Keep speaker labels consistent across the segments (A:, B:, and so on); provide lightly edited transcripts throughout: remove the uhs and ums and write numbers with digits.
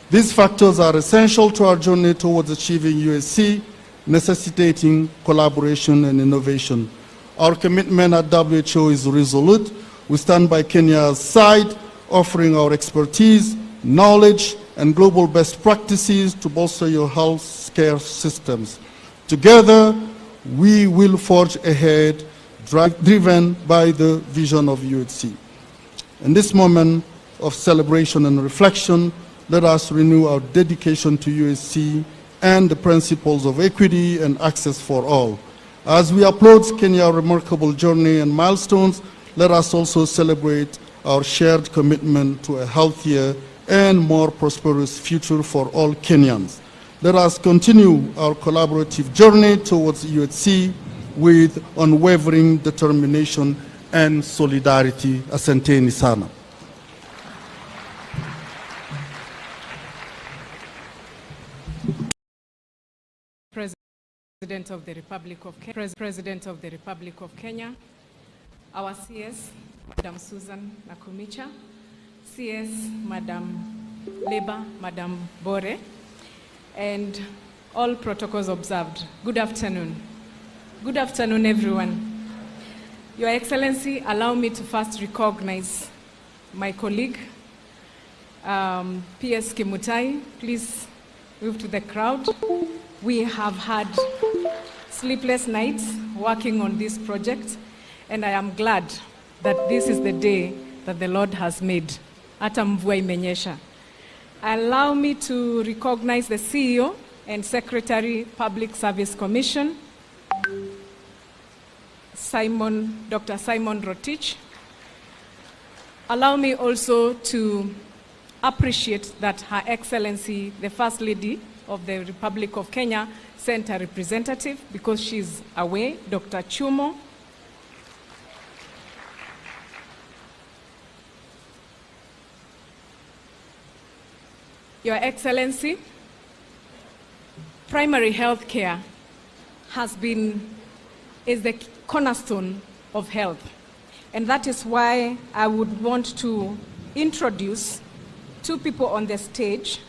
A: These factors are essential to our journey towards achieving USC, necessitating collaboration and innovation. Our commitment at WHO is resolute. We stand by Kenya's side, offering our expertise, knowledge, and global best practices to bolster your health care systems. Together, we will forge ahead, driven by the vision of UHC. In this moment of celebration and reflection, let us renew our dedication to UHC and the principles of equity and access for all. As we applaud Kenya's remarkable journey and milestones, let us also celebrate our shared commitment to a healthier and more prosperous future for all Kenyans. Let us continue our collaborative journey towards UHC with unwavering determination and solidarity. Asanteni sana.
B: President of the Republic of Kenya, our CS, Madam Susan Nakumicha, CS, Madam Labor, Madam Bore, and all protocols observed. Good afternoon. Good afternoon, everyone. Your Excellency, allow me to first recognize my colleague, PS Kimutai. Please move to the crowd. We have had sleepless nights working on this project, and I am glad that this is the day that the Lord has made. Hata mvua imenyesha. Allow me to recognize the CEO and Secretary, Public Service Commission, Dr. Simon Rotich. Allow me also to appreciate that Her Excellency, the First Lady of the Republic of Kenya, sent a representative because she's away, Dr. Chumo. Your Excellency, primary health care is the cornerstone of health. And that is why I would want to introduce two people on the stage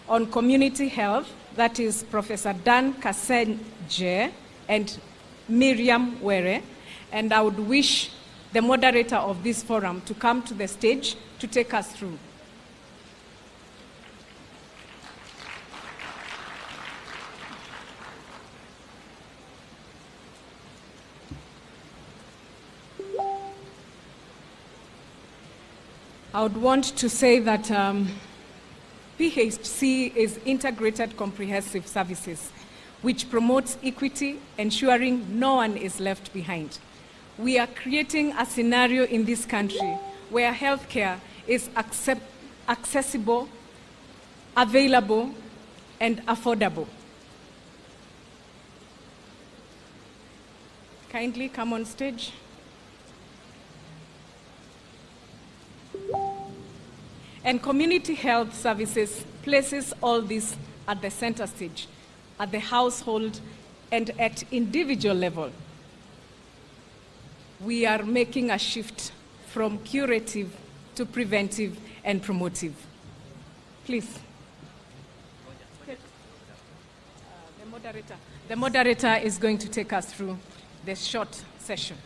B: on community health, that is Professor Dan Kasenje and Miriam Were. And I would wish the moderator of this forum to come to the stage to take us through. I would want to say that PHC is Integrated Comprehensive Services, which promotes equity, ensuring no one is left behind. We are creating a scenario in this country where healthcare is accessible, available, and affordable. Kindly come on stage. And community health services places all this at the center stage, at the household and at individual level. We are making a shift from curative to preventive and promotive. Please. The moderator is going to take us through this short session.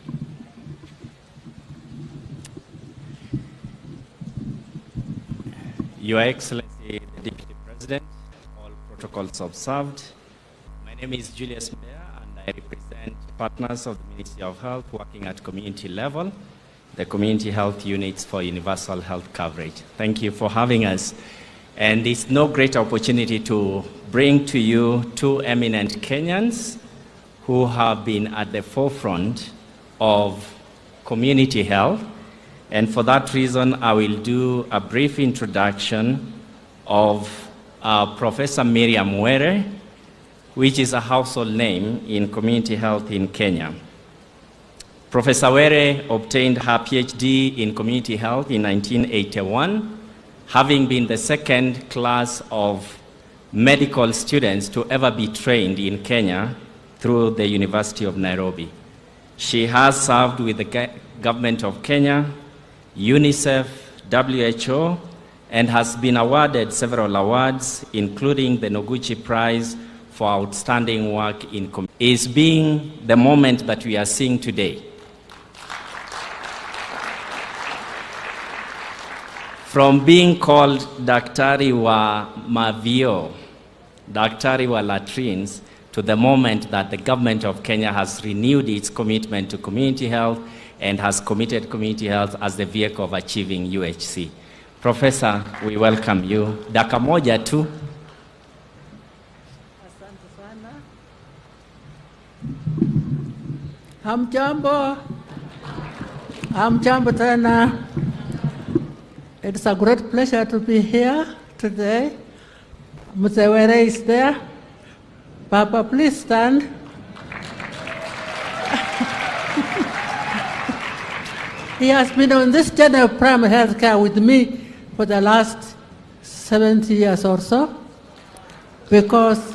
C: Your Excellency, the Deputy President, all protocols observed. My name is Julius Mbea, and I represent partners of the Ministry of Health working at community level, the community health units for universal health coverage. Thank you for having us. And it's no great opportunity to bring to you two eminent Kenyans who have been at the forefront of community health. And for that reason, I will do a brief introduction of Professor Miriam Were, which is a household name in community health in Kenya. Professor Were obtained her PhD in community health in 1981, having been the second class of medical students to ever be trained in Kenya through the University of Nairobi. She has served with the government of Kenya, UNICEF, WHO, and has been awarded several awards, including the Noguchi Prize for outstanding work in community, is being the moment that we are seeing today. From being called Daktari wa Mavio, Daktari wa Latrines, to the moment that the government of Kenya has renewed its commitment to community health and has committed community health as the vehicle of achieving UHC. Professor, we welcome you. Dakika moja tu.
D: Asante sana. Hamjambo. Hamjambo tena. It's a great pleasure to be here today. Mutewere is there. Papa, please stand. He has been on this journey of primary health care with me for the last 70 years or so, because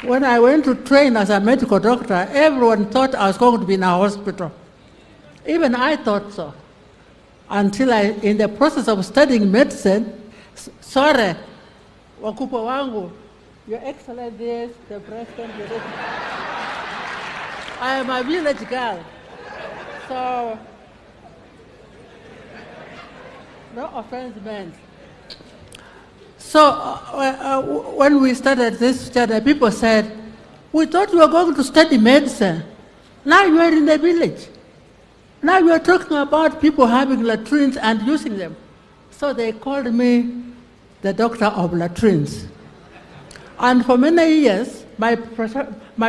D: when I went to train as a medical doctor, everyone thought I was going to be in a hospital. Even I thought so. Until in the process of studying medicine, sorry, wakubwa wangu, Your Excellency, the President, I am a village girl, so no offense meant. So when we started this study, people said, we thought you were going to study medicine. Now you are in the village. Now you are talking about people having latrines and using them. So they called me the doctor of latrines. And for many years, my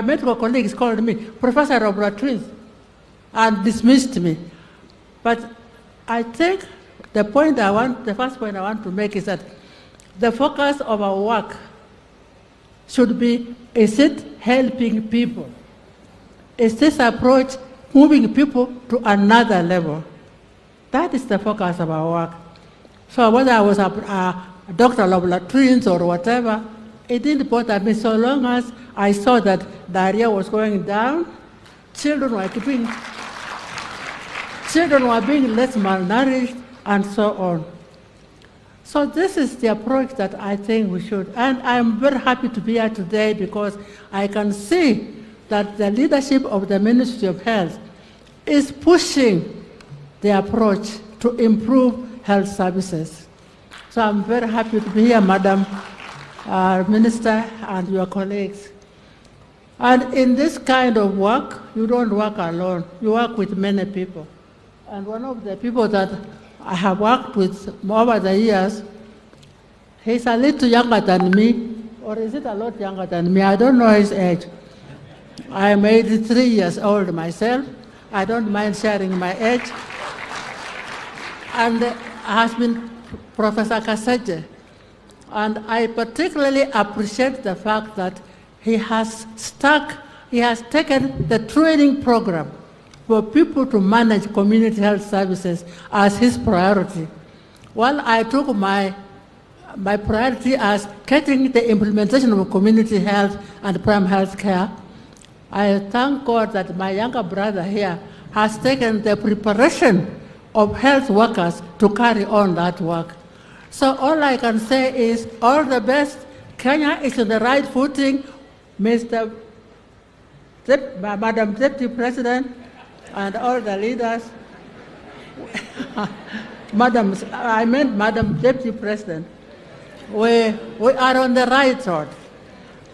D: medical colleagues called me professor of latrines and dismissed me. But I think the first point I want to make is that the focus of our work should be, is it helping people? Is this approach moving people to another level? That is the focus of our work. So whether I was a doctor of latrines or whatever, it didn't bother me so long as I saw that diarrhea was going down, children were being less malnourished, and so on. So this is the approach that I think we should, and I'm very happy to be here today because I can see that the leadership of the Ministry of Health is pushing the approach to improve health services. So I'm very happy to be here, Madam Minister and your colleagues. And in this kind of work, you don't work alone. You work with many people. And one of the people that I have worked with over the years, he's a little younger than me, or is it a lot younger than me? I don't know his age. I am 83 years old myself. I don't mind sharing my age. And has been Professor Kasaje. And I particularly appreciate the fact that he has taken the training program for people to manage community health services as his priority. While I took my priority as getting the implementation of community health and primary health care, I thank God that my younger brother here has taken the preparation of health workers to carry on that work. So all I can say is all the best. Kenya is on the right footing. Madam Deputy President and all the leaders. Madam Deputy President. We are on the right road.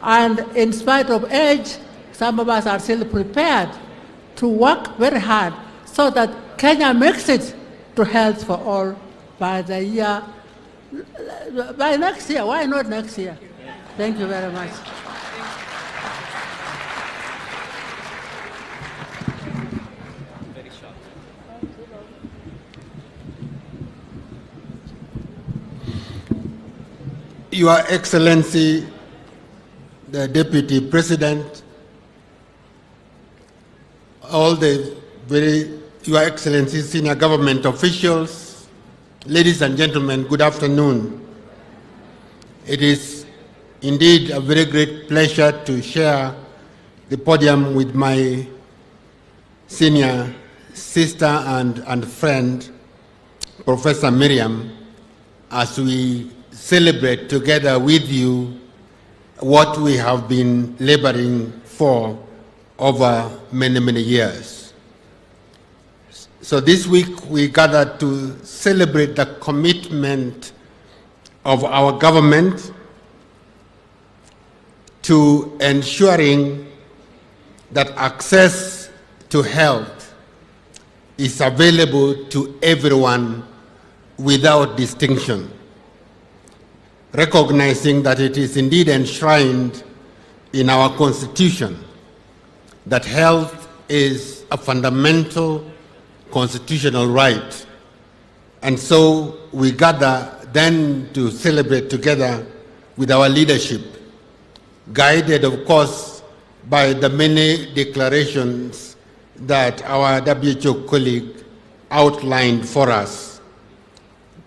D: And in spite of age, some of us are still prepared to work very hard so that Kenya makes it to health for all by next year. Why not next year? Thank you very much.
C: Very short.
E: Your Excellency, the Deputy President, Your Excellency, senior government officials, ladies and gentlemen, good afternoon. It is indeed a very great pleasure to share the podium with my senior sister and friend, Professor Miriam, as we celebrate together with you what we have been laboring for over many, many years. So this week we gathered to celebrate the commitment of our government to ensuring that access to health is available to everyone without distinction, recognizing that it is indeed enshrined in our Constitution that health is a fundamental constitutional right. And so we gather then to celebrate together with our leadership, guided, of course, by the many declarations that our WHO colleague outlined for us.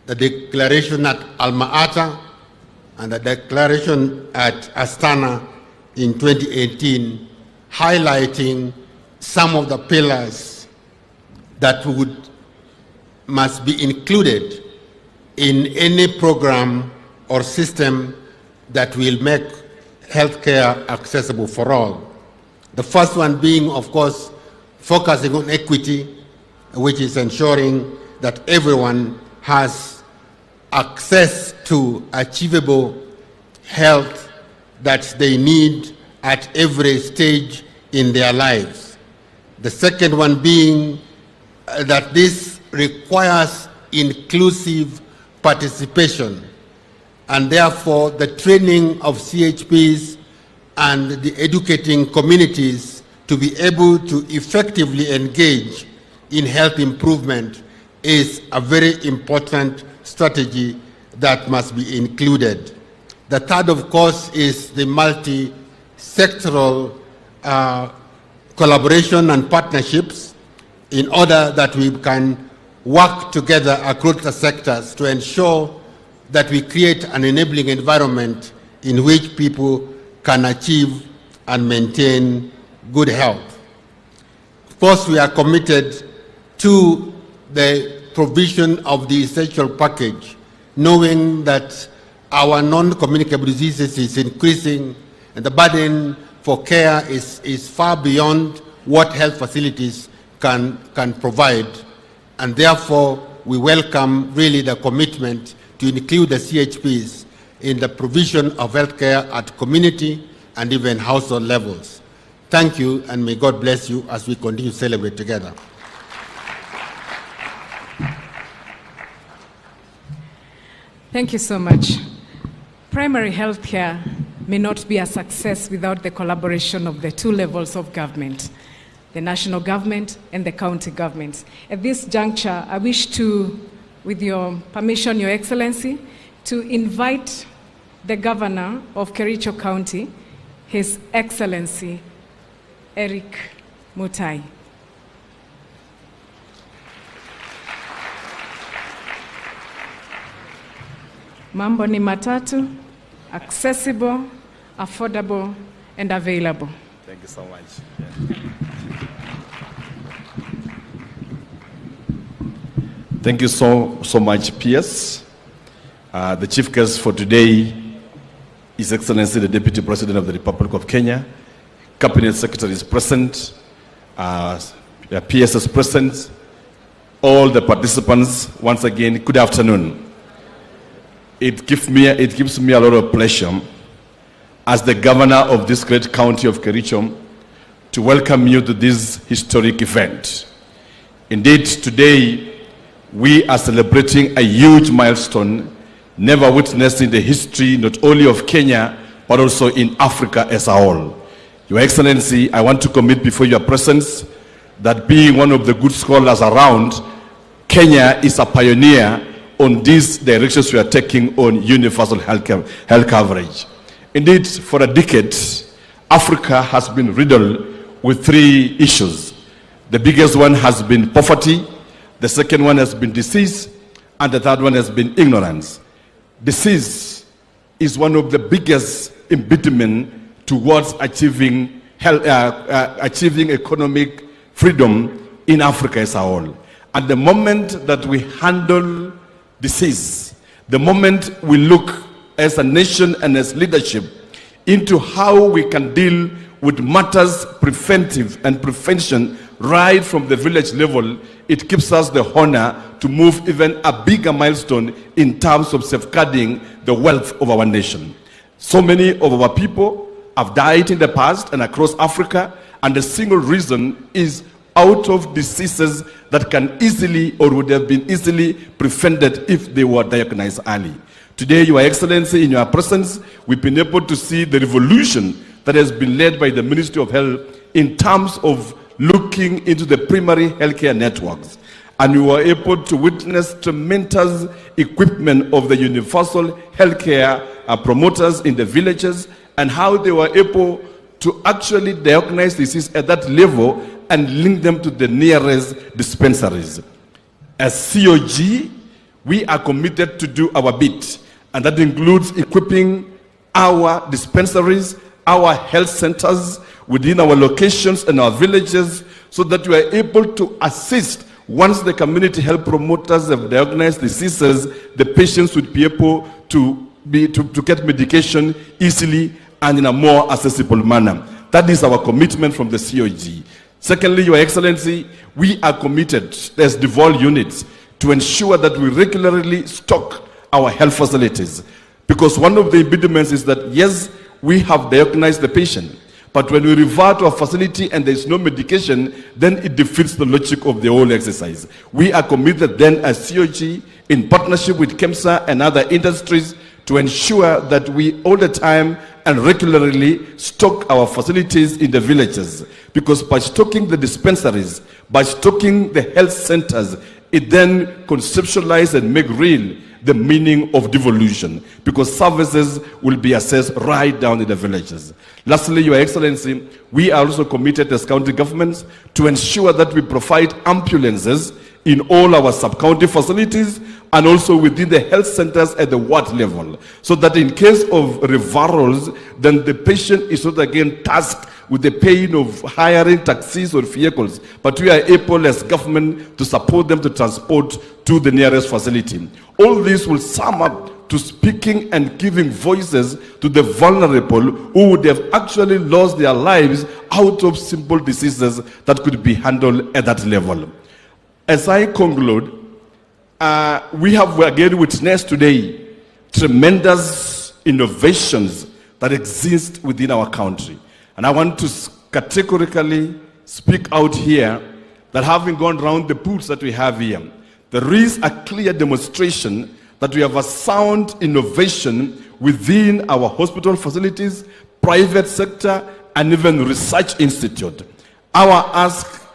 E: The declaration at Alma-Ata and the declaration at Astana in 2018, highlighting some of the pillars that must be included in any program or system that will make healthcare accessible for all. The first one being, of course, focusing on equity, which is ensuring that everyone has access to achievable health that they need at every stage in their lives. The second one being that this requires inclusive participation, and therefore the training of CHPs and the educating communities to be able to effectively engage in health improvement is a very important strategy that must be included. The third, of course, is the multi-sectoral collaboration and partnerships in order that we can work together across the sectors to ensure that we create an enabling environment in which people can achieve and maintain good health. Of course, we are committed to the provision of the essential package, knowing that our non-communicable diseases is increasing and the burden for care is far beyond what health facilities can provide. And therefore, we welcome really the commitment to include the CHPs in the provision of healthcare at community and even household levels. Thank you, and may God bless you as we continue to celebrate together.
B: Thank you so much. Primary health care may not be a success without the collaboration of the two levels of government, the national government and the county government. At this juncture, I wish to, with your permission, Your Excellency, to invite the Governor of Kericho County, His Excellency Eric Mutai. Mambo ni matatu, accessible, affordable, and available.
F: Thank you so much. Thank you so much, PS. The chief guest for today, His Excellency the Deputy President of the Republic of Kenya. Cabinet Secretary is present. PS is present. All the participants, once again, good afternoon. It gives me a lot of pleasure as the governor of this great county of Kericho to welcome you to this historic event. Indeed, today we are celebrating a huge milestone never witnessed in the history not only of Kenya but also in Africa as a whole. Your Excellency, I want to commit before your presence that being one of the good scholars around, Kenya is a pioneer on these directions we are taking on universal health coverage. Indeed, for a decade, Africa has been riddled with three issues. The biggest one has been poverty, the second one has been disease, and the third one has been ignorance. Disease is one of the biggest impediments towards achieving economic freedom in Africa as a whole. At the moment that we handle disease, The moment we look as a nation and as leadership into how we can deal with matters preventive and prevention right from the village level, it gives us the honor to move even a bigger milestone in terms of safeguarding the wealth of our nation. So many of our people have died in the past and across Africa, and the single reason is out of diseases that can easily or would have been easily prevented if they were diagnosed early. Today, Your Excellency, in your presence, we've been able to see the revolution that has been led by the Ministry of Health in terms of looking into the primary healthcare networks. And we were able to witness tremendous equipment of the universal healthcare promoters in the villages, and how they were able to actually diagnose disease at that level and link them to the nearest dispensaries. As COG, we are committed to do our bit, and that includes equipping our dispensaries, our health centers within our locations and our villages, so that we are able to assist. Once the community health promoters have diagnosed diseases, the patients would be able to get medication easily and in a more accessible manner. That is our commitment from the COG. Secondly, Your Excellency, we are committed as devolved units to ensure that we regularly stock our health facilities. Because one of the impediments is that, yes, we have diagnosed the patient, but when we refer to a facility and there is no medication, then it defeats the logic of the whole exercise. We are committed then as COG, in partnership with KEMSA and other industries, to ensure that we all the time and regularly stock our facilities in the villages. Because by stocking the dispensaries, by stocking the health centers, it then conceptualizes and make real the meaning of devolution, because services will be assessed right down in the villages. Lastly, Your Excellency, we are also committed as county governments to ensure that we provide ambulances in all our sub-county facilities and also within the health centers at the ward level, so that in case of referrals, then the patient is not again tasked with the pain of hiring taxis or vehicles, but we are able as government to support them to transport to the nearest facility. All this will sum up to speaking and giving voices to the vulnerable who would have actually lost their lives out of simple diseases that could be handled at that level. As I conclude, we have again witnessed today tremendous innovations that exist within our country. And I want to categorically speak out here that having gone around the booths that we have here, there is a clear demonstration that we have a sound innovation within our hospital facilities, private sector, and even research institute. Our ask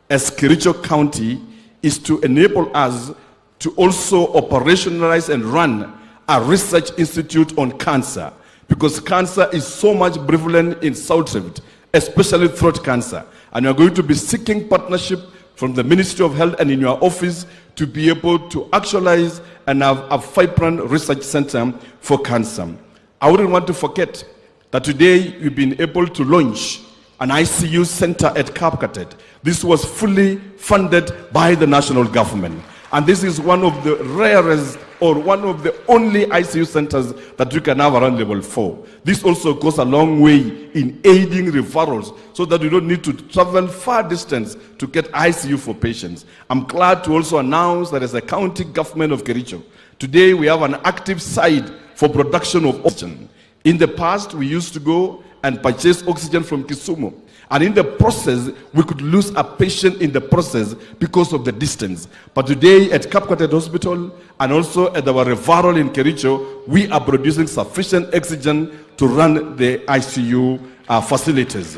F: as Kericho County is to enable us to also operationalize and run a research institute on cancer, because cancer is so much prevalent in South Rift, especially throat cancer. And we are going to be seeking partnership from the Ministry of Health and in your office to be able to actualize and have a vibrant research center for cancer. I wouldn't want to forget that today we've been able to launch an ICU center at Kapkatet. This was fully funded by the national government. And this is one of the rarest or one of the only ICU centers that you can have around level 4. This also goes a long way in aiding referrals so that you don't need to travel far distance to get ICU for patients. I'm glad to also announce that as a county government of Kericho, today we have an active site for production of oxygen. In the past, we used to go and purchase oxygen from Kisumu. And in the process, we could lose a patient in the process because of the distance. But today at Kapkatet Hospital and also at our referral in Kericho, we are producing sufficient oxygen to run the ICU facilities.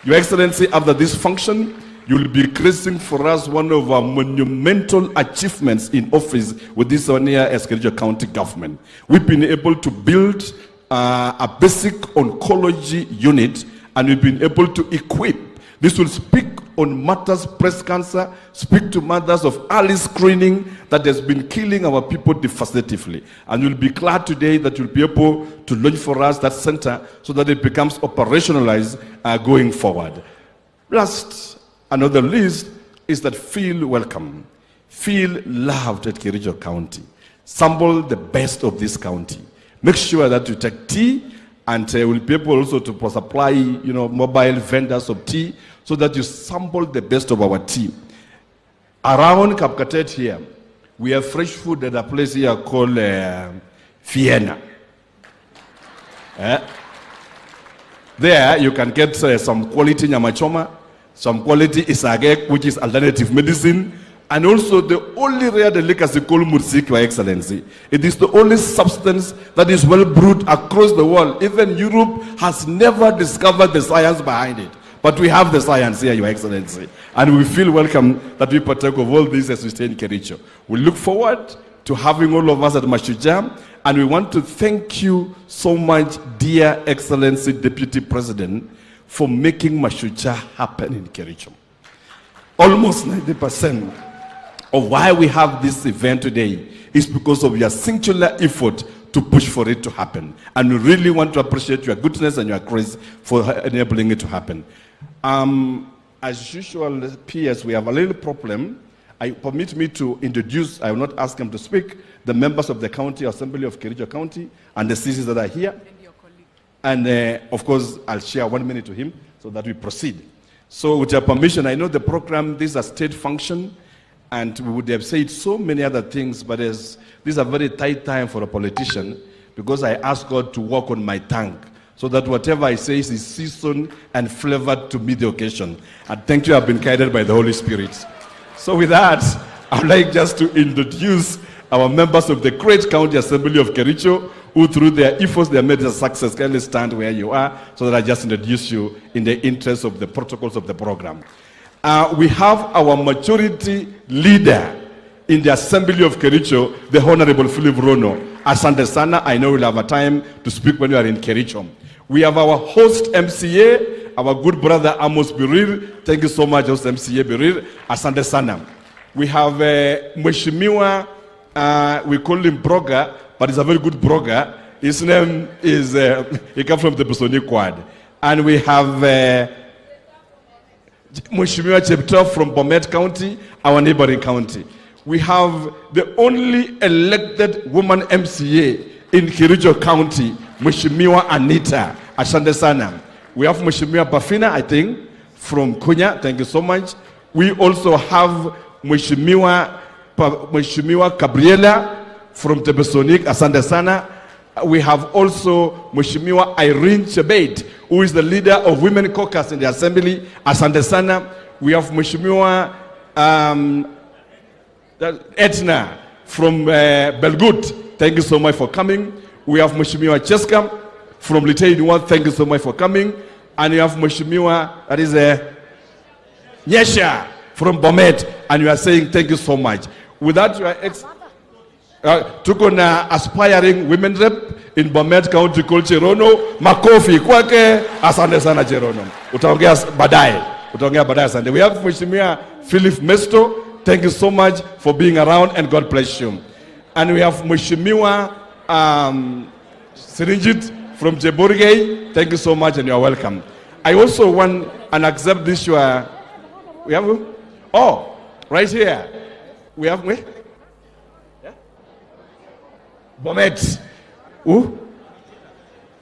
F: Your Excellency, after this function, you will be creating for us one of our monumental achievements in office with this one here as Kericho County government. We've been able to build a basic oncology unit, and we've been able to equip. This will speak on matters breast cancer, speak to matters of early screening that has been killing our people devastatingly. And we'll be glad today that you'll be able to launch for us that center so that it becomes operationalized going forward. Last, another list is that feel welcome, feel loved at Kericho County. Sample the best of this county. Make sure that you take tea, and we'll be able also to supply, mobile vendors of tea, so that you sample the best of our tea. Around Kapkatet here, we have fresh food at a place here called Vienna. There you can get some quality nyamachoma, some quality isagek, which is alternative medicine, and also the only rare delicacy called mursik, Your Excellency. It is the only substance that is well brewed across the world. Even Europe has never discovered the science behind it. But we have the science here, Your Excellency. And we feel welcome that we partake of all this as we stay in Kericho. We look forward to having all of us at Mashujaa, and we want to thank you so much, dear Excellency Deputy President, for making Mashujaa happen in Kericho. Almost 90% of why we have this event today is because of your singular effort to push for it to happen. And we really want to appreciate your goodness and your grace for enabling it to happen. As usual, PS, we have a little problem. Permit me to introduce, I will not ask him to speak, the members of the County Assembly of Kericho County and the citizens that are here.
B: And your colleague.
F: And of course, I'll share 1 minute to him so that we proceed. So with your permission, I know the program, this is a state function, and we would have said so many other things, but this is a very tight time for a politician, because I ask God to work on my tongue, so that whatever I say is seasoned and flavored to meet the occasion. And thank you, I've been guided by the Holy Spirit. So with that, I'd like just to introduce our members of the great County Assembly of Kericho, who through their efforts, they have made a success. Kindly stand where you are, so that I just introduce you in the interest of the protocols of the program. We have our majority leader in the Assembly of Kericho, the Honorable Philip Rono. Asante sana, I know we'll have a time to speak when you are in Kericho. We have our host MCA, our good brother Amos Birir. Thank you so much, host MCA Birir. Asante sana. We have Mheshimiwa, we call him Broga, but he's a very good blogger. His name is, he comes from the Bosoni Quad. And we have Mheshimiwa Cheptoo from Bomet County, our neighboring county. We have the only elected woman MCA in Kericho County, Mheshimiwa Anita Asante sana. We have Mheshimiwa Bafina, I think, from Kunya. Thank you so much. We also have Mheshimiwa Gabriela from Tebesonik, Asante sana. We have also Mheshimiwa Irene Chebet, who is the leader of Women Caucus in the Assembly, Asante sana. We have Mheshimiwa Etna from Belgut. Thank you so much for coming. We have Mheshimiwa Cheska from Litei. Thank you so much for coming. And you have Mheshimiwa, that is Nyesha from Bomet, and you are saying thank you so much. With that, you are tuko na aspiring women rep in Bomet County called Cherono. Makofi kwake. Asante sana Cherono. Utaongea baadaye, asante. We have Mheshimiwa Philip Mesto. Thank you so much for being around, and God bless you. And we have Mheshimiwa Sirinjit from Jeborgei. Thank you so much, and you are welcome. I also want and accept this. We have, oh, right here. We have, where? Yeah? Bomet. Who?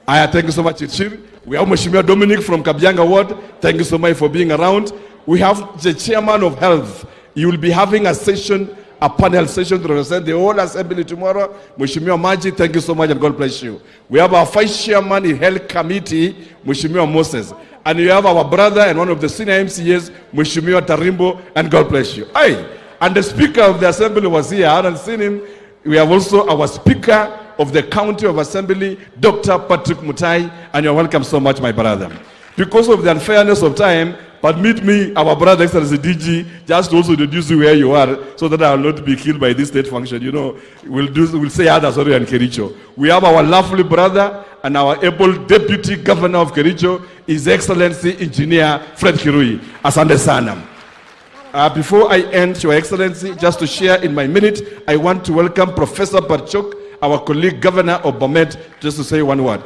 F: Thank you so much, Chief. We have Mheshimiwa Dominic from Kabyanga Ward. Thank you so much for being around. We have the Chairman of Health. You will be having a session, a panel session to represent the whole assembly tomorrow. Mheshimiwa Maji, thank you so much, and God bless you. We have our Vice Chairman in Health Committee, Mheshimiwa Moses. And we have our brother and one of the senior MCAs, Mheshimiwa Tarimbo, and God bless you. Aye. And the Speaker of the Assembly was here. I hadn't seen him. We have also our Speaker of the County of Assembly, Dr. Patrick Mutai, and you're welcome so much, my brother. Because of the unfairness of time, permit me, our brother, Excellency DG, just to also introduce you where you are, so that I will not be killed by this state function. You know, we'll say others already in Kericho. We have our lovely brother and our able Deputy Governor of Kericho, His Excellency Engineer Fred Kirui. Asante sana. Before I end, Your Excellency, just to share in my minute, I want to welcome Professor Barchok, our colleague Governor of Bomet, just to say one word.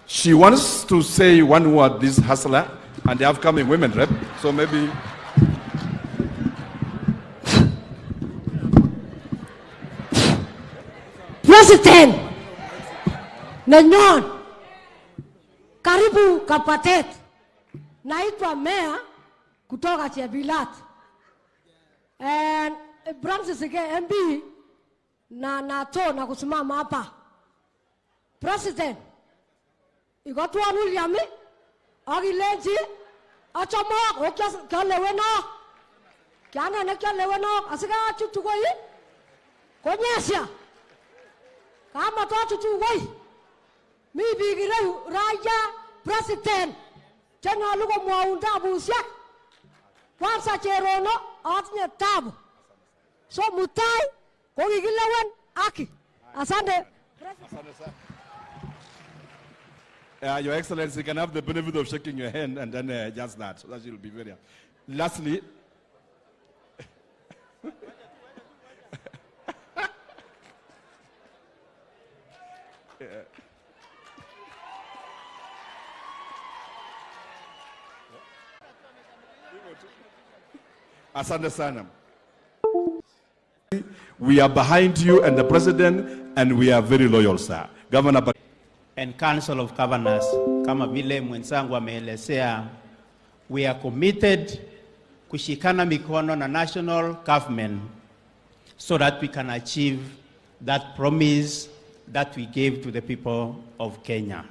F: She wants to say one word, this hustler, and the upcoming women rep, so maybe.
G: President nenyon, karibu Kapatet. Naitwa Meya kutoka Chebilat. And Francis MB na nato na kusimama hapa. President, igotu William agilenji achamo okyaleweno. Kyana nekyaleweno asika chutugoi. Konyesha. Kama to chutugoi. Mi bigire raja President. Chana lugo mwaunda busya. Kwanza cherono atinye tabu. So mutai kogigilewen aki. Asante.
F: Your Excellency, you can have the benefit of shaking your hand and then just that. So that will be very. Lastly, Asante sana. We are behind you and the President, and we are very loyal, sir. Governor
H: and Council of Governors, kama vile mwenzangu ameelezea, we are committed kushikana mikono na national government so that we can achieve that promise that we gave to the people of Kenya.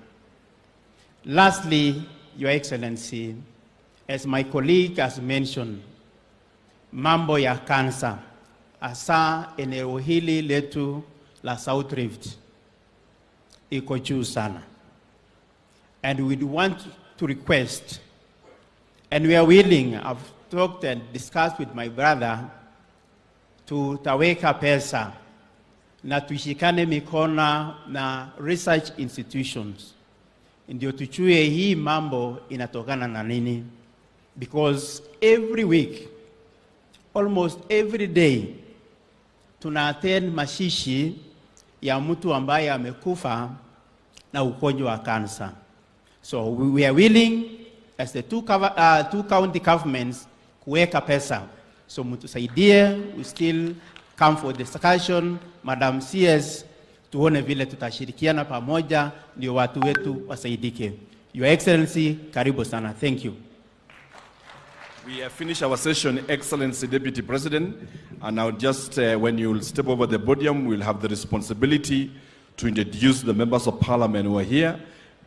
H: Lastly, Your Excellency, as my colleague has mentioned, mambo ya kansa, hasa eneo hili letu la South Rift, iko juu sana. And we want to request, and we are willing, I've talked and discussed with my brother, tutaweka pesa na tushikane mikono na research institutions ndio tuchue hii mambo inatokana na nini, because every week, almost every day, tuna attend mashishi ya mtu ambaye amekufa na ugonjwa wa cancer. So we are willing as the two county governments kuweka pesa. So mtusaidie, we still come for discussion. Madam CS, tuone vile tutashirikiana pamoja ndio watu wetu wasaidike. Your Excellency, karibu sana. Thank you.
F: We have finished our session, Excellency Deputy President, and now just when you will step over the podium, we'll have the responsibility to introduce the members of parliament who are here.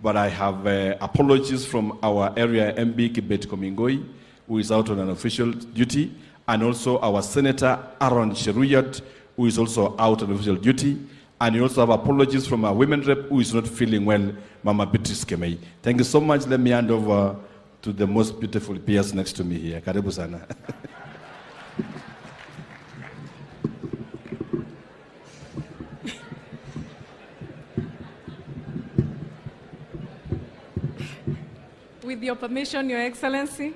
F: But I have apologies from our area MB Kibet Komingoi, who is out on an official duty, and also our Senator Aaron Cheruyot, who is also out on official duty. And you also have apologies from our women rep, who is not feeling well, Mama Beatrice Kemei. Thank you so much. Let me hand over to the most beautiful peers next to me here. Karibu sana.
B: With your permission, Your Excellency,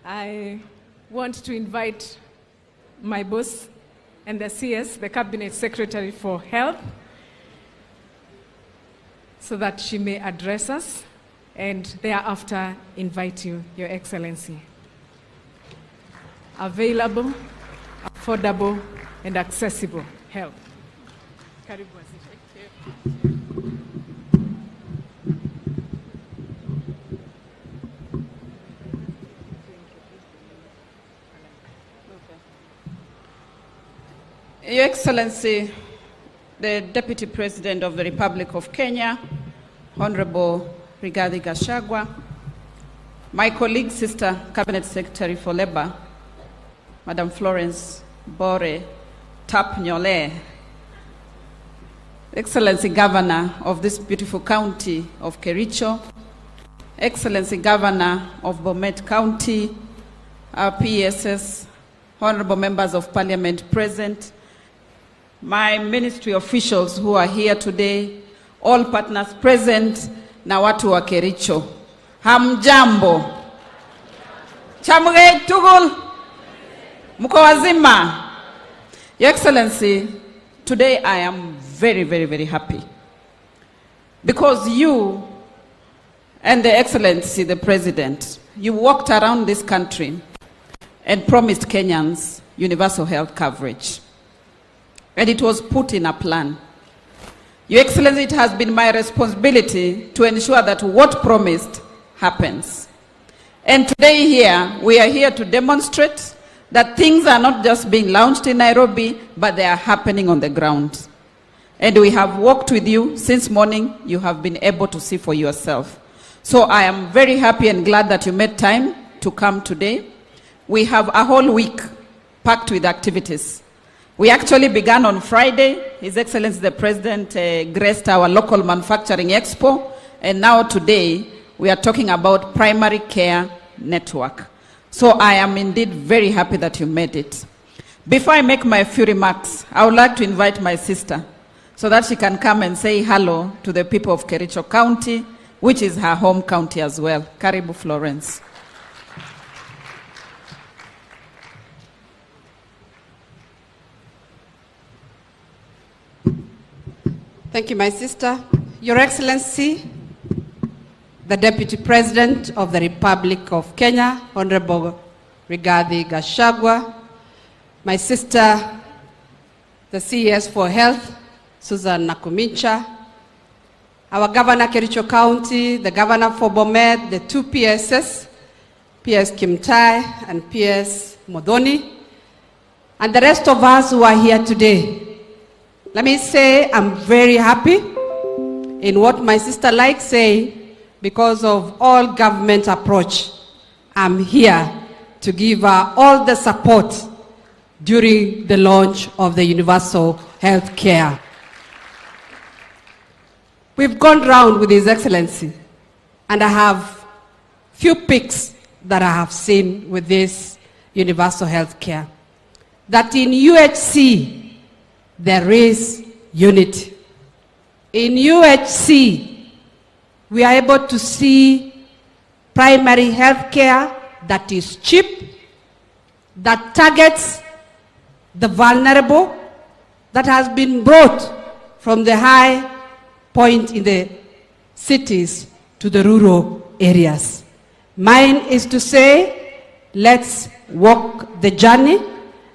B: I want to invite my boss and the CS, the Cabinet Secretary for Health, so that she may address us, and thereafter invite you, Your Excellency. Available, affordable, and accessible health. Karibu.
I: Your Excellency, the Deputy President of the Republic of Kenya, Honorable Rigathi Gachagua, my colleague, Sister Cabinet Secretary for Labor, Madam Florence Bore Tap-Nyole, Excellency Governor of this beautiful county of Kericho, Excellency Governor of Bomet County, our PSS, Honorable Members of Parliament present, my ministry officials who are here today, all partners present, na watu wa Kericho. Hamjambo. Chamge tugul. Mko wazima. Your Excellency, today I am very, very, very happy. Because you and the Excellency, the President, you walked around this country and promised Kenyans universal health coverage. and it was put in a plan. Your Excellency, it has been my responsibility to ensure that what promised happens. And today here, we are here to demonstrate that things are not just being launched in Nairobi, but they are happening on the ground. And we have worked with you since morning. You have been able to see for yourself. So I am very happy and glad that you made time to come today. We have a whole week packed with activities. We actually began on Friday. His Excellency the President graced our local manufacturing expo. And now today, we are talking about primary care network. So I am indeed very happy that you made it. Before I make my few remarks, I would like to invite my sister so that she can come and say hello to the people of Kericho County, which is her home county as well. Karibu, Florence.
J: Thank you, my sister. Your Excellency, the Deputy President of the Republic of Kenya, Honorable Rigathi Gachagua, my sister, the CES for Health, Susan Nakumincha, our Governor Kericho County, the Governor for Bomet, the two PSs, PS Kimtai and PS Modoni, and the rest of us who are here today. Let me say I'm very happy in what my sister likes saying, because of all government approach. I'm here to give her all the support during the launch of the universal health care. We've gone round with His Excellency, and I have few picks that I have seen with this universal health care. That in UHC, there is unity. In UHC, we are able to see primary health care that is cheap, that targets the vulnerable, that has been brought from the high point in the cities to the rural areas. Mine is to say, let's walk the journey,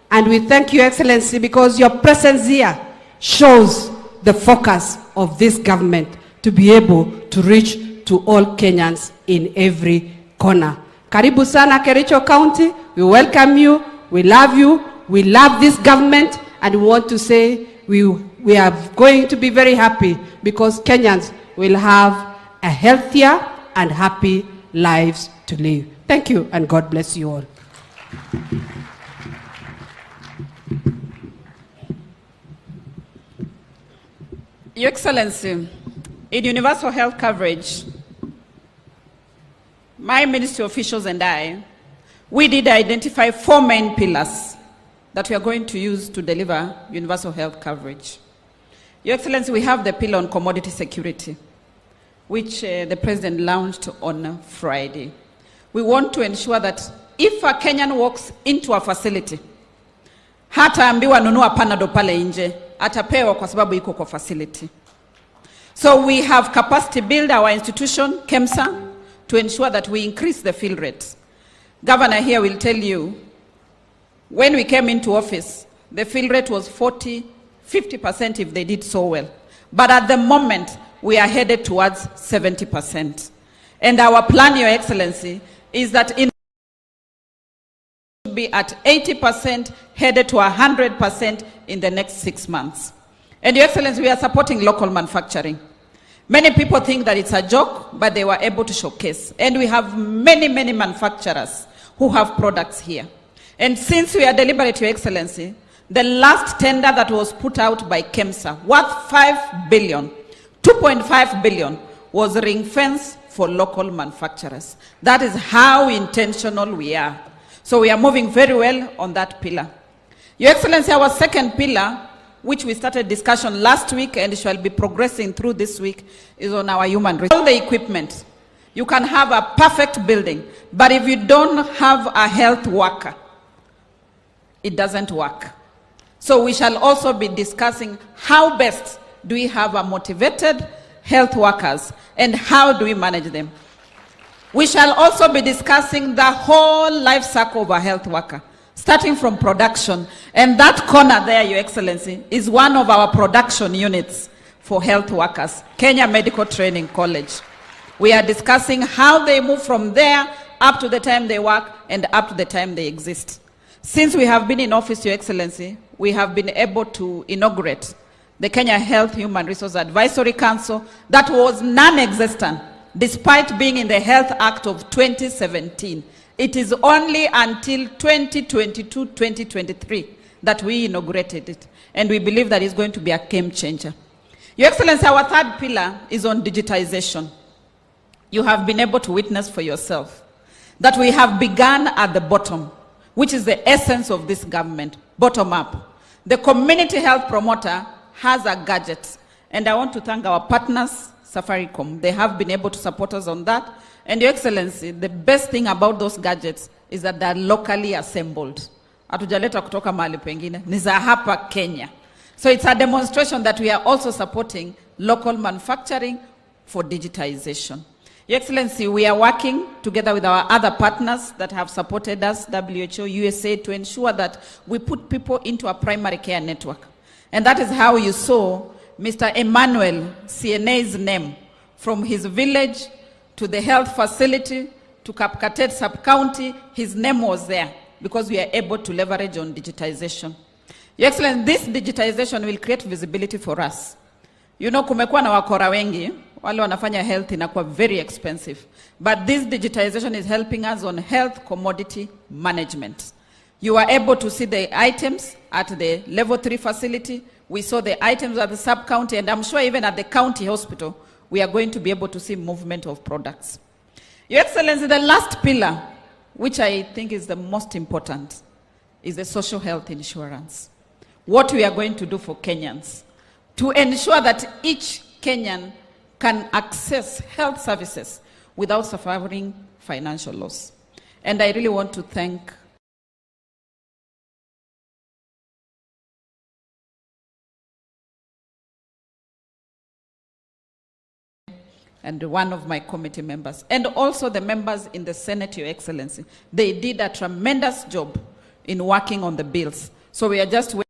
J: and we thank you, Excellency, because your presence here shows the focus of this government to be able to reach to all Kenyans in every corner. Karibu sana Kericho County, we welcome you, we love this government, and we want to say we are going to be very happy because Kenyans will have a healthier and happy lives to live. Thank you, and God bless you all.
I: Your Excellency, in universal health coverage, my ministry officials and I, we did identify 4 main pillars that we are going to use to deliver universal health coverage. Your Excellency, we have the pillar on commodity security, which the President launched on Friday. We want to ensure that if a Kenyan walks into a facility, hataambiwa nunua panado pale nje, atapewa kwa sababu iko kwa facility. So we have capacity build our institution, KEMSA, to ensure that we increase the fill rate. Governor here will tell you, when we came into office, the fill rate was 50% if they did so well. But at the moment, we are headed towards 70%. And our plan, Your Excellency, is that in be at 80%, headed to 100% in the next 6 months. And Your Excellency, we are supporting local manufacturing. Many people think that it's a joke, but they were able to showcase. And we have many, many manufacturers who have products here. And since we are deliberate, Your Excellency, the last tender that was put out by KEMSA, worth 5 billion, 2.5 billion, was ring-fenced for local manufacturers. That is how intentional we are. So we are moving very well on that pillar. Your Excellency, our second pillar, which we started discussion last week and shall be progressing through this week, is on our human resources. All the equipment. You can have a perfect building, but if you don't have a health worker, it doesn't work. So we shall also be discussing how best do we have a motivated health workers and how do we manage them. We shall also be discussing the whole life cycle of a health worker, starting from production. And that corner there, Your Excellency, is one of our production units for health workers, Kenya Medical Training College. We are discussing how they move from there up to the time they work and up to the time they exist. Since we have been in office, Your Excellency, we have been able to inaugurate the Kenya Health Human Resource Advisory Council that was non-existent despite being in the Health Act of 2017. It is only until 2022-2023 that we inaugurated it, and we believe that it's going to be a game changer. Your Excellency, our third pillar is on digitization. You have been able to witness for yourself that we have begun at the bottom, which is the essence of this government, bottom up. The community health promoter has a gadget, and I want to thank our partners, Safaricom. They have been able to support us on that. And Your Excellency, the best thing about those gadgets is that they're locally assembled. Hatujaleta kutoka mahali pengine, ni za hapa Kenya. So it's a demonstration that we are also supporting local manufacturing for digitization. Your Excellency, we are working together with our other partners that have supported us, WHO, USA, to ensure that we put people into a primary care network. And that is how you saw Mr. Emmanuel CNA's name from his village to the health facility to Kapkatet sub-county. His name was there because we are able to leverage on digitization. Your Excellency, this digitization will create visibility for us. You know, kumekuwa na wakora wengi, wale wanafanya health inakuwa very expensive. But this digitization is helping us on health commodity management. You are able to see the items at the level 3 facility. We saw the items at the sub-county, and I'm sure even at the county hospital, we are going to be able to see movement of products. Your Excellency, the last pillar, which I think is the most important, is the social health insurance. What we are going to do for Kenyans to ensure that each Kenyan can access health services without suffering financial loss. And I really want to thank and one of my committee members, and also the members in the Senate, Your Excellency. They did a tremendous job in working on the bills. So we are just waiting.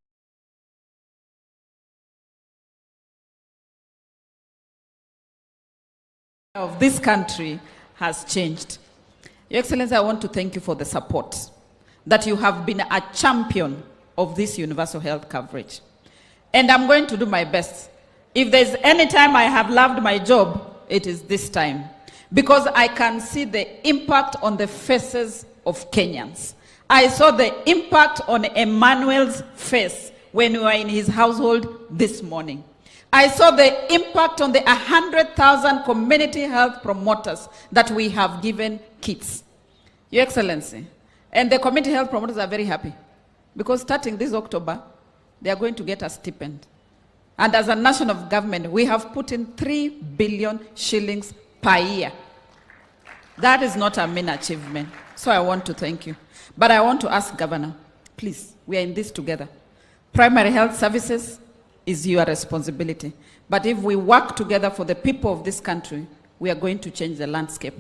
I: Of this country has changed. Your Excellency, I want to thank you for the support, that you have been a champion of this universal health coverage. And I'm going to do my best. If there's any time I have loved my job, it is this time. Because I can see the impact on the faces of Kenyans. I saw the impact on Emmanuel's face when we were in his household this morning. I saw the impact on the 100,000 community health promoters that we have given kits. Your Excellency, and the community health promoters are very happy because starting this October, they are going to get a stipend. And as a national government, we have put in 3 billion shillings per year. That is not a mean achievement. So I want to thank you. But I want to ask Governor, please, we are in this together. Primary health services is your responsibility. But if we work together for the people of this country, we are going to change the landscape.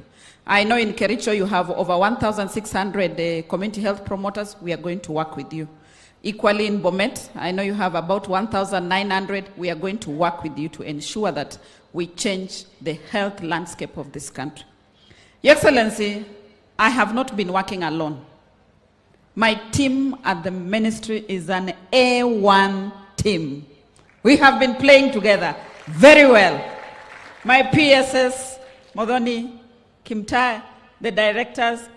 I: I know in Kericho you have over 1,600 community health promoters. We are going to work with you. Equally in Bomet, I know you have about 1,900. We are going to work with you to ensure that we change the health landscape of this country. Your Excellency, I have not been working alone. My team at the ministry is an A1 team. We have been playing together very well. My PSS, Modoni, Kimtai, the directors,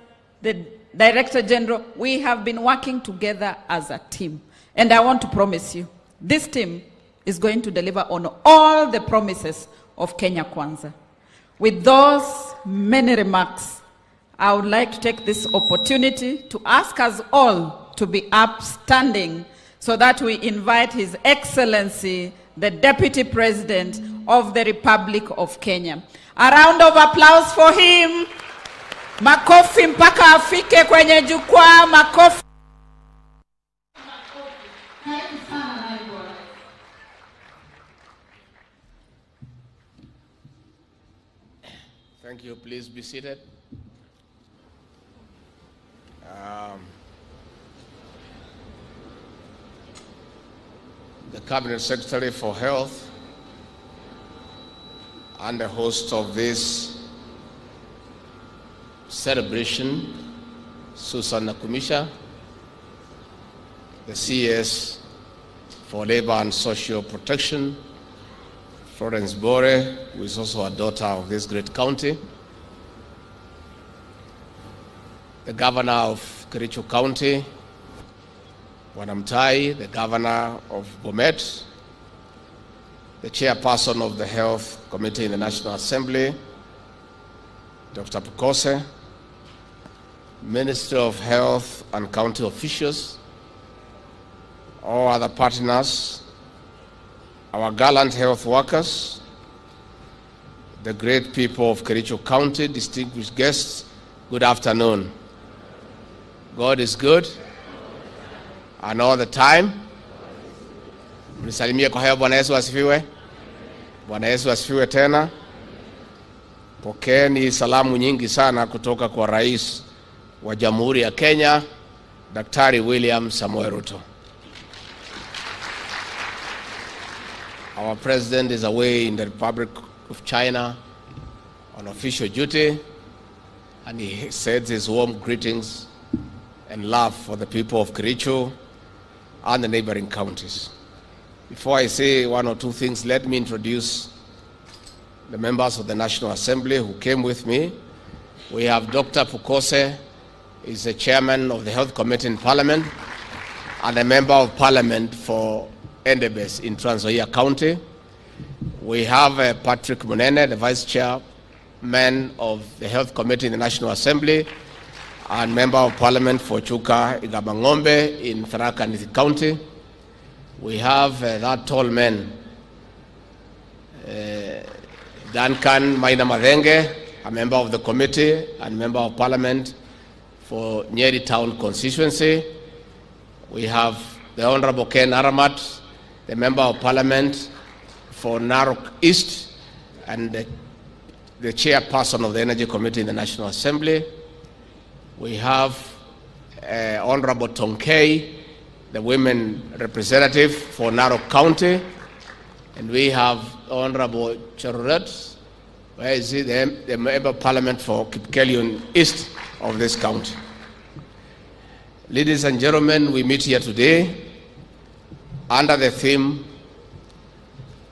I: the Director General, we have been working together as a team. And I want to promise you, this team is going to deliver on all the promises of Kenya Kwanza. With those many remarks, I would like to take this opportunity to ask us all to be upstanding so that we invite His Excellency, the Deputy President of the Republic of Kenya. A round of applause for him. Makofi mpaka afike kwenye jukwaa, makofi.
K: Thank you. Please be seated. the Cabinet Secretary for Health, and the host of this celebration, Susan Nakumisha, the CS for Labor and Social Protection, Florence Bore, who is also a daughter of this great county, the Governor of Kericho County, Wanamtai, the Governor of Bomet, the Chairperson of the Health Committee in the National Assembly, Dr. Pukose, Minister of Health and county officials, all other partners, our gallant health workers, the great people of Kericho County, distinguished guests, good afternoon. God is good, and all the time. Mnisalimie kwa hewa. Bwana Yesu asifiwe. Bwana Yesu asifiwe tena. Pokeeni salamu nyingi sana kutoka kwa Rais wa Jamhuri ya Kenya, Daktari William Samoei Ruto. Our President is away in the Republic of China on official duty, and he sends his warm greetings and love for the people of Kericho and the neighboring counties. Before I say one or two things, let me introduce the members of the National Assembly who came with me. We have Dr. Pukose, is the chairman of the Health Committee in Parliament and a member of Parliament for Endebess in Trans Nzoia County. We have Patrick Munene, the vice chairman of the Health Committee in the National Assembly and member of Parliament for Chuka Igabangombe in Tharaka Nithi County. We have that tall man, Duncan Maina Madenge, a member of the committee and member of Parliament for Nyeri Town constituency. We have the Honorable Ken Aramat, the member of Parliament for Narok East and the chairperson of the Energy Committee in the National Assembly. We have Honorable Tonkei, the women representative for Narok County, and we have Honorable Charuret, where is he, the member of Parliament for Kipkelion East of this county. Ladies and gentlemen, we meet here today under the theme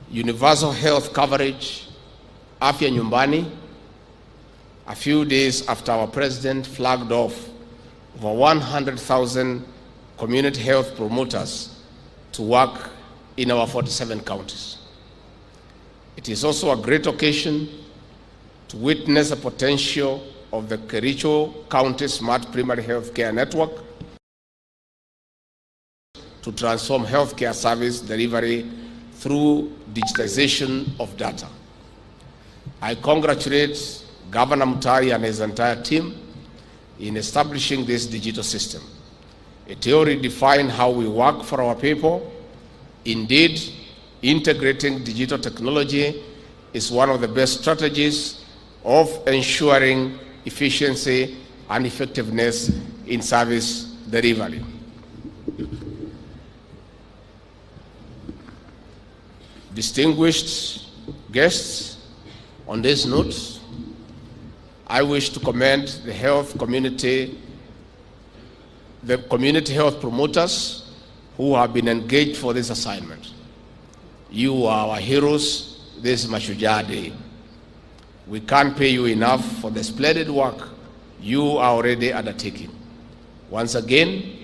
K: Universal Health Coverage, Afya Nyumbani, a few days after our president flagged off over 100,000 community health promoters to work in our 47 counties. It is also a great occasion to witness the potential of the Kericho County Smart Primary Health Care Network to transform healthcare service delivery through digitization of data. I congratulate Governor Mutari and his entire team in establishing this digital system. It already defined how we work for our people. Indeed, integrating digital technology is one of the best strategies of ensuring efficiency and effectiveness in service delivery. Distinguished guests, on this note, I wish to commend the community health promoters who have been engaged for this assignment. You are our heroes this Mashujaa Day. We can't pay you enough for the splendid work you are already undertaking. Once again,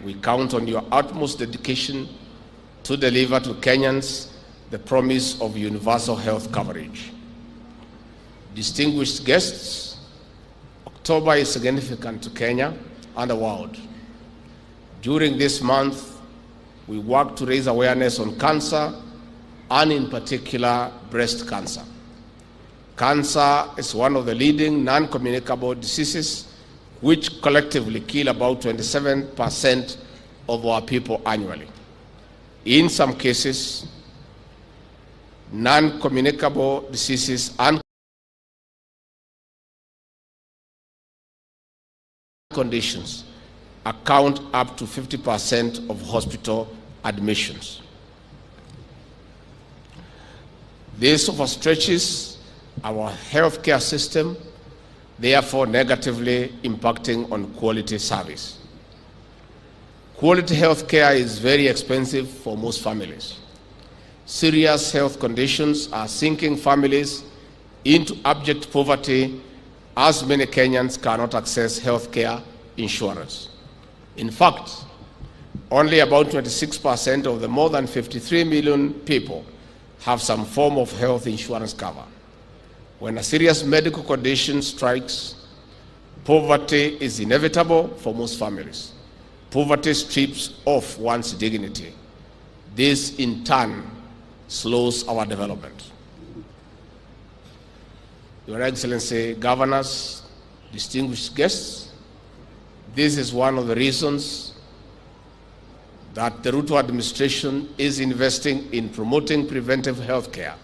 K: we count on your utmost dedication to deliver to Kenyans the promise of universal health coverage. Distinguished guests, October is significant to Kenya and the world. During this month, we work to raise awareness on cancer and in particular breast cancer. Cancer is one of the leading non-communicable diseases which collectively kill about 27% of our people annually. In some cases, non-communicable diseases and conditions account up to 50% of hospital admissions. This overstretches our healthcare system, therefore negatively impacting on quality service. Quality healthcare is very expensive for most families. Serious health conditions are sinking families into abject poverty, as many Kenyans cannot access healthcare insurance. In fact, only about 26% of the more than 53 million people have some form of health insurance cover. When a serious medical condition strikes, poverty is inevitable for most families. Poverty strips off one's dignity. This, in turn, slows our development. Your Excellency, governors, distinguished guests, this is one of the reasons that the Ruto administration is investing in promoting preventive health care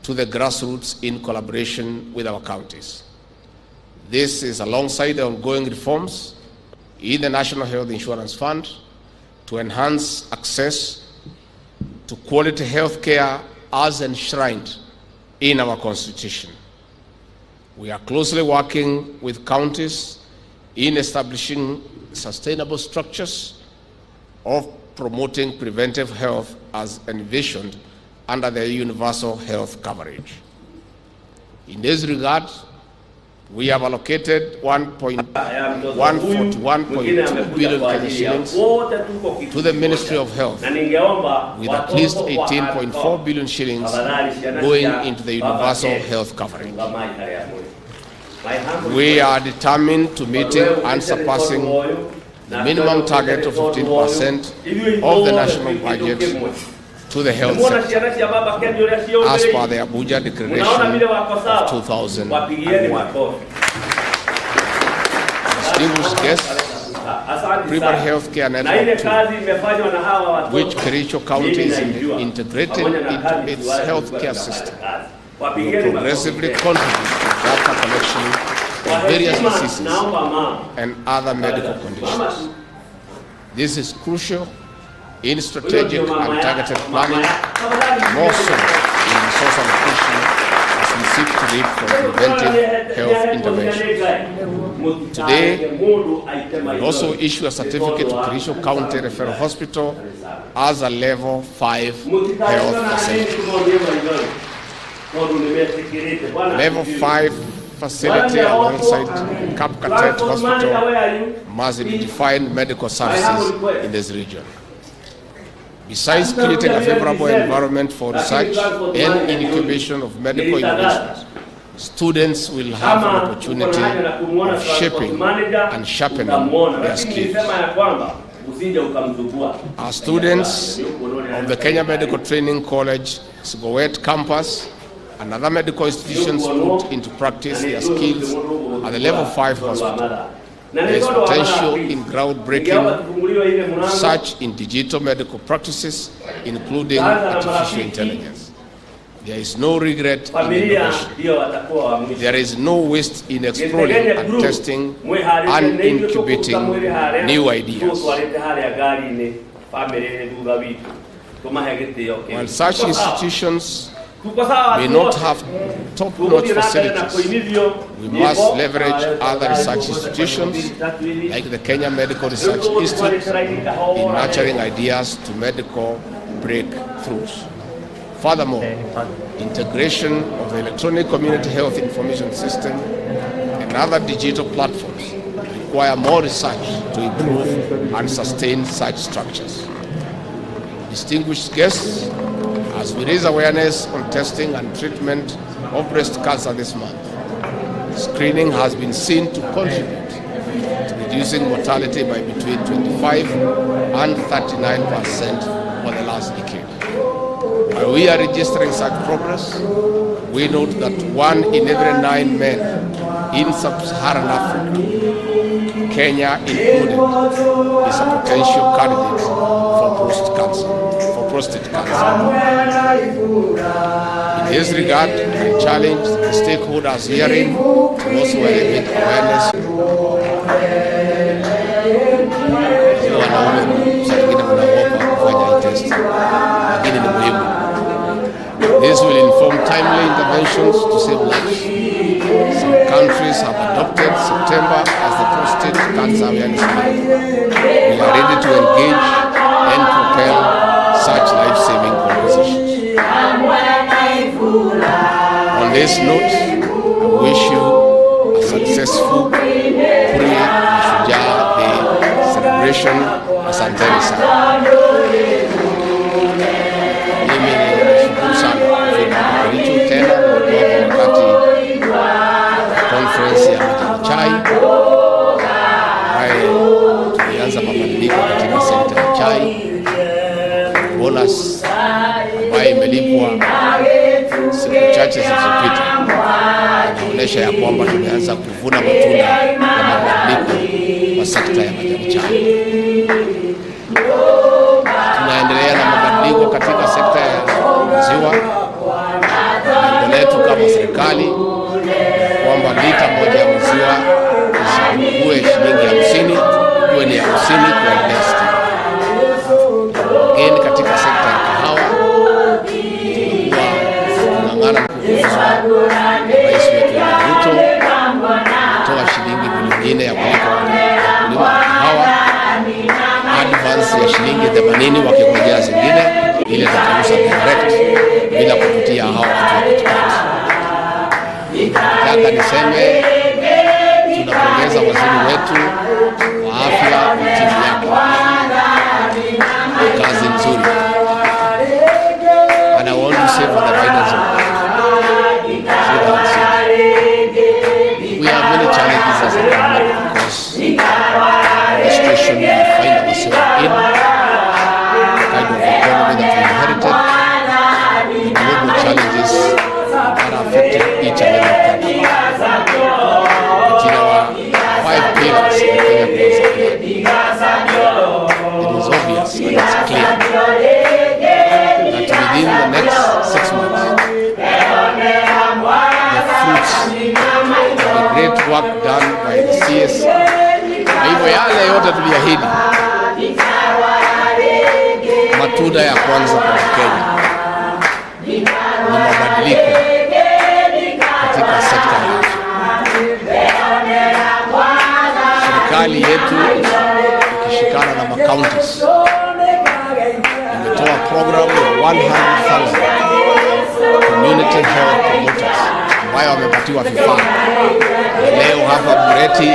K: to the grassroots in collaboration with our counties. This is alongside the ongoing reforms in the National Health Insurance Fund to enhance access to quality health care as enshrined in our Constitution. We are closely working with counties in establishing sustainable structures of promoting preventive health as envisioned under the universal health coverage. In this regard, we have allocated 141.2 billion shillings to the Ministry of Health, with at least 18.4 billion shillings going into the universal health coverage. We are determined to meeting and surpassing the minimum target of 15% of the national budget to the health sector, as per the Abuja Declaration of 2001. Distinguished guests, Primary Healthcare Network 2, which Kericho County is integrating into its healthcare system, will progressively contribute to data collection of various diseases and other medical conditions. This is crucial in strategic and targeted planning, more so in resource allocation as we seek to reap from preventive health interventions. Today, we also issue a certificate to Kericho County Referral Hospital as a level 5 health facility. Level 5 facility alongside Kapkatet Hospital must redefine medical services in this region. Besides creating a favorable environment for research and incubation of medical innovations, students will have an opportunity of shaping and sharpening their skills. Our students of the Kenya Medical Training College, Sigowet campus, and other medical institutions put into practice their skills at the level 5 hospital. There is potential in groundbreaking research in digital medical practices, including artificial intelligence. There is no regret in innovation. There is no waste in exploring and testing and incubating new ideas. While such institutions may not have top-notch facilities, we must leverage other research institutions like the Kenya Medical Research Institute in nurturing ideas to medical breakthroughs. Furthermore, integration of the electronic community health information system and other digital platforms require more research to improve and sustain such structures. Distinguished guests, as we raise awareness on testing and treatment of breast cancer this month, screening has been seen to contribute to reducing mortality by between 25 and 39% for the last decade. While we are registering such progress, we note that 1 in every 9 men in sub-Saharan Africa, Kenya included, is a potential candidate for prostate cancer. In this regard, I challenge the stakeholders herein to also elevate awareness. This will inform timely interventions to save lives. Some countries have adopted September as the prostate cancer awareness month. We are ready to engage and propel such life-saving conversations. On this note, I wish you a successful pre-Mashujaa Day celebration. Asanteni sana. Mimi nashukuru sana kufika Kericho tena wakati conference ya majani chai ambaye tulianza mabadiliko katika sekta ya chai. Bonus ambayo imelipwa siku chache zilizopita inaonyesha ya kwamba tumeanza kuvuna matunda ya mabadiliko kwa sekta ya majani chai. Tunaendelea na mabadiliko katika sekta ya maziwa. Lengo letu kama serikali kwamba lita moja ya maziwa isipungue shilingi 50, iwe ni 50 kuelekea 60. Lakini katika sekta ya kahawa tumekuwa tunang'ang'ana kuongezwa rais wetu wa Ruto kutoa shilingi bilioni 4 ya kulipa wakulima wa kahawa, advance ya shilingi 80 wakingojea zingine ile tutauza direct bila kupitia hao watu wa katikati. Nataka niseme tunapongeza waziri wetu wa afya na timu yake kwa kazi nzuri. And I want to say for the guidance of we have many challenges as a government because the situation we find ourselves in, the kind of economy that we inherited, the global challenges that are affecting each and every country. But in our 5 pillars in the Kenya Kwanza plan, it is obvious and it's clear that within the next 6 months, the fruits of the great work done by the CS, na hivyo yale yote tuliahidi, matunda ya kwanza kwa Kenya ni mabadiliko katika sekta ya afya. Serikali yetu ikishikana na counties imetoa program ya 100,000 community health promoters ambayo wamepatiwa vifaa. Leo hapa Bureti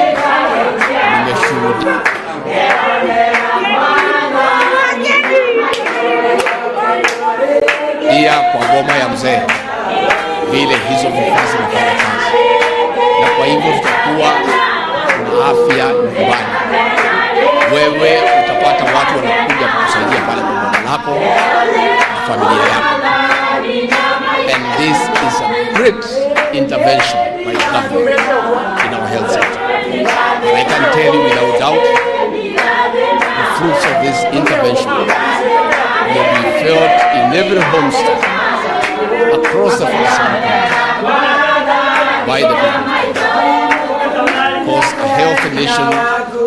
K: nimeshuhudia kwa ngoma ya mzee vile hizo vifaa zinafanya kazi, na kwa hivyo tutakuwa na afya nyumbani. Wewe utapata watu wanakuja kukusaidia pale kwa boma lako na familia yako. And this is a great intervention by the government in our health sector. And I can tell you without doubt, the fruits of this intervention will be felt in every homestead across the face of the country by the people. Because a healthy nation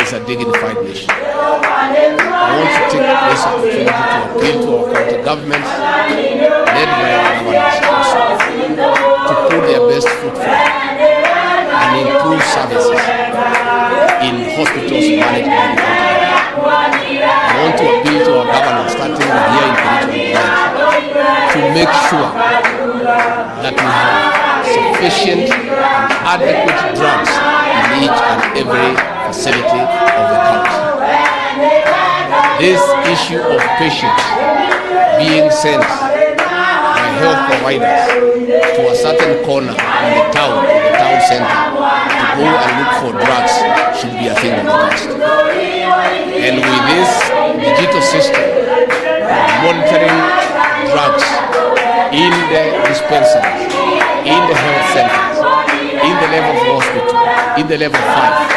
K: is a dignified nation. I want to take this opportunity to appeal to our county governments, led by our governors, to put their best foot forward and improve services in hospitals managed by the county government. I want to appeal to our governors, starting here in Kericho, to make sure that we have sufficient and adequate drugs in each and every facility of the country. This issue of patients being sent by health providers to a certain corner in the town center to go and look for drugs should be a thing of the past. And with this digital system of monitoring drugs in the dispensaries, in the health centers, in the level of hospital, in the level 5,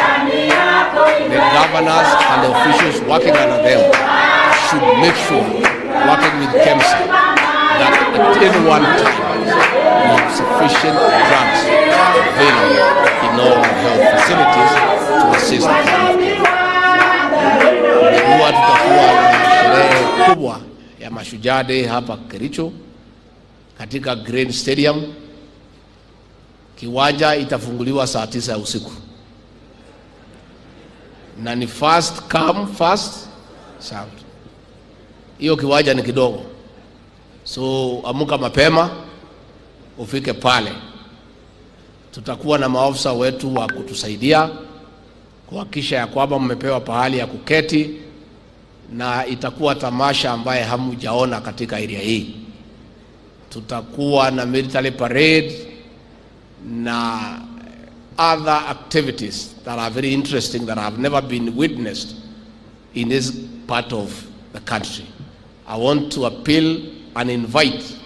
K: the governors and the officials working under them should make sure, working with KEMSA, that at any one time we have sufficient drugs available in all health facilities to assist the people. Tutakuwa na sherehe kubwa ya Mashujaa Day hapa Kericho, katika Green Stadium. Kiwanja itafunguliwa saa 9 ya usiku. Na ni first come first served. Hiyo kiwanja ni kidogo. So amuka mapema ufike pale. Tutakuwa na maofisa wetu wa kutusaidia kuhakikisha ya kwamba mmepewa pahali ya kuketi, na itakuwa tamasha ambaye hamujaona katika area hii. Tutakuwa na military parade na other activities that are very interesting that have never been witnessed in this part of the country. I want to appeal and invite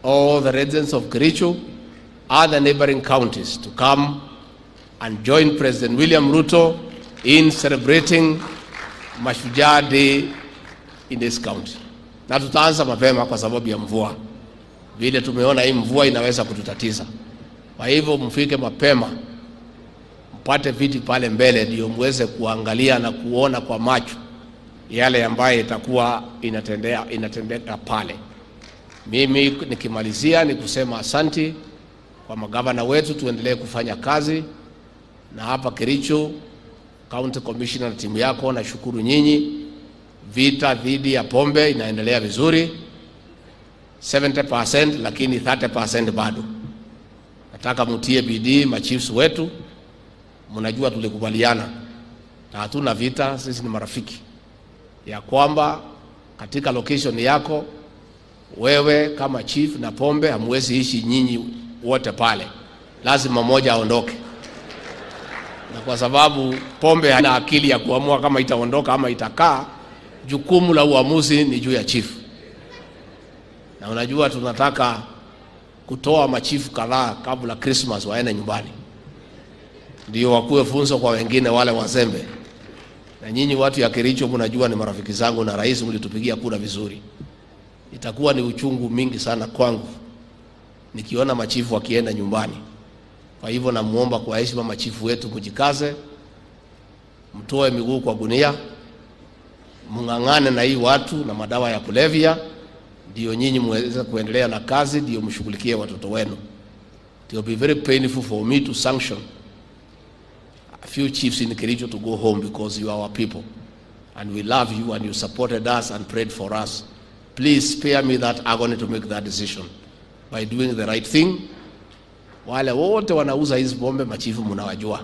K: all the residents of Kericho, other neighboring counties, to come and join President William Ruto in celebrating Mashujaa Day in this county. Na tutaanza mapema kwa sababu ya mvua. Vile tumeona hii mvua inaweza kututatiza. Kwa hivyo mfike mapema, mpate viti pale mbele ndio muweze kuangalia na kuona kwa macho yale ambaye itakuwa inatendeka pale. Mimi nikimalizia ni kusema asanti kwa magavana wetu, tuendelee kufanya kazi. Na hapa Kericho, County Commissioner na timu yako, na shukuru nyinyi. Vita dhidi ya pombe inaendelea vizuri, 70%, lakini 30% bado. Nataka mutie bidii machiefs wetu. Mnajua tulikubaliana na hatuna vita, sisi ni marafiki, ya kwamba katika location yako wewe kama chief na pombe hamwezi ishi nyinyi wote pale, lazima mmoja aondoke. Na kwa sababu pombe hana akili ya kuamua kama itaondoka ama itakaa, jukumu la uamuzi ni juu ya chief. Na unajua tunataka kutoa machifu kadhaa kabla Christmas waende nyumbani, ndio wakuwe funzo kwa wengine wale wazembe. Na nyinyi watu ya Kericho mnajua ni marafiki zangu, na rais mlitupigia kura vizuri. Itakuwa ni uchungu mingi sana kwangu nikiona machifu wakienda nyumbani. Kwa hivyo namuomba kwa heshima machifu wetu mjikaze, mtoe miguu kwa gunia, mungangane na hii watu na madawa ya kulevya, ndio nyinyi muweze kuendelea na kazi, ndio mshughulikie watoto wenu. It will be very painful for me to sanction a few chiefs in Kericho to go home because you are our people and we love you and you supported us and prayed for us. Please spare me that agony to make that decision by doing the right thing. Wale wote wanauza hizi bombe machifu mnawajua.